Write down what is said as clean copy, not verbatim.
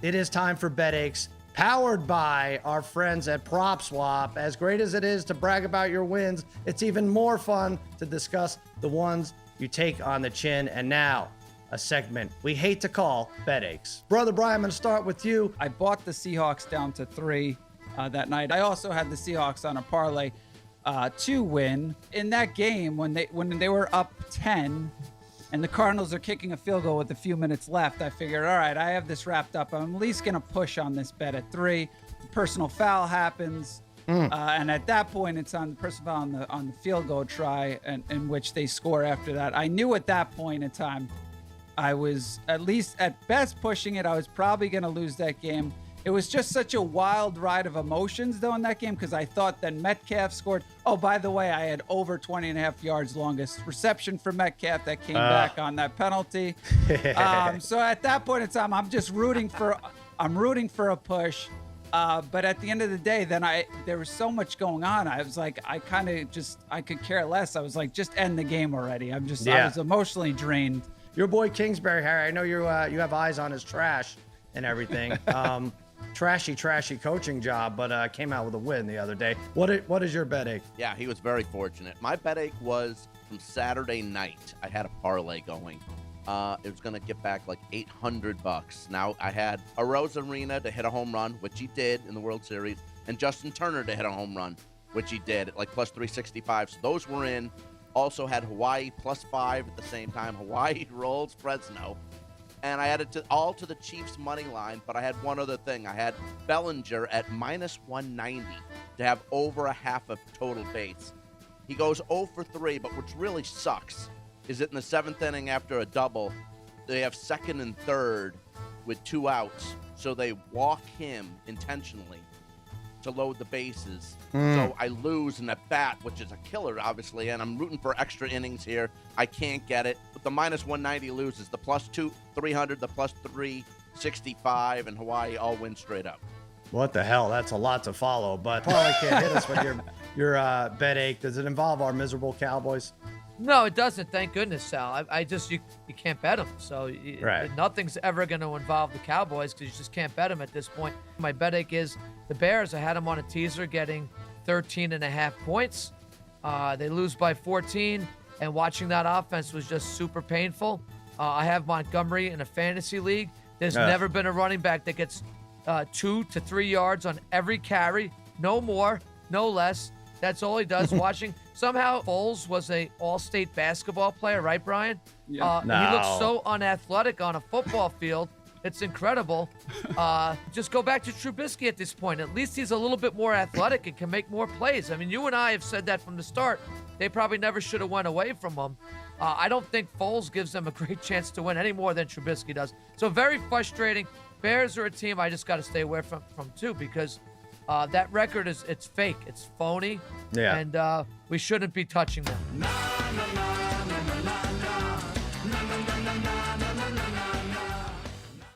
It is time for BetAches, powered by our friends at PropSwap. As great as it is to brag about your wins, it's even more fun to discuss the ones you take on the chin. And now, a segment we hate to call BetAches. Brother Brian, I'm going to start with you. I bought the Seahawks down to 3 that night. I also had the Seahawks on a parlay to win. In that game, when they were up 10 and the Cardinals are kicking a field goal with a few minutes left, I figured, all right, I have this wrapped up. I'm at least going to push on this bet at 3. The personal foul happens. And at that point, it's on the personal foul on the field goal try, in which they score after that. I knew at that point in time, I was at least at best pushing it. I was probably going to lose that game. It was just such a wild ride of emotions, though, in that game, because I thought that Metcalf scored. Oh, by the way, I had over 20.5 yards longest reception for Metcalf that came back on that penalty. So at that point in time, I'm just rooting for a push. But at the end of the day, then there was so much going on. I was like, I could care less. I was like, just end the game already. I was emotionally drained. Your boy Kingsbury, Harry, I know you have eyes on his trash and everything. Trashy coaching job, but came out with a win the other day. What is your BetAche? Yeah, he was very fortunate. My BetAche was from Saturday night. I had a parlay going. It was going to get back like $800. Now, I had Arozarena to hit a home run, which he did in the World Series, and Justin Turner to hit a home run, which he did at like plus 365. So those were in. Also had Hawaii plus 5 at the same time. Hawaii rolls Fresno. And I had it all to the Chiefs money line, but I had one other thing. I had Bellinger at minus 190 to have over a half of total base. He goes 0 for 3, but which really sucks is that in the 7th inning after a double, they have 2nd and 3rd with 2 outs. So they walk him intentionally to load the bases. So I lose in at bat, which is a killer, obviously, and I'm rooting for extra innings here. I can't get it. But the minus 190 loses. The plus 300, the plus 365, and Hawaii all win straight up. What the hell? That's a lot to follow, but probably can't hit us with your BetAche. Does it involve our miserable Cowboys? No, it doesn't. Thank goodness, Sal. You can't bet them. So nothing's ever going to involve the Cowboys because you just can't bet them at this point. My BetAche is the Bears. I had them on a teaser getting 13.5 points. They lose by 14, and watching that offense was just super painful. I have Montgomery in a fantasy league. There's never been a running back that gets 2 to 3 yards on every carry. No more, no less. That's all he does. Watching somehow Foles was a all-state basketball player, right, Brian? Yeah. No. He looks so unathletic on a football field. It's incredible. Just go back to Trubisky at this point. At least he's a little bit more athletic and can make more plays. I mean, you and I have said that from the start. They probably never should have went away from him. I don't think Foles gives them a great chance to win any more than Trubisky does. So very frustrating. Bears are a team I just got to stay away from too, because that record it's fake. It's phony. Yeah. And we shouldn't be touching them.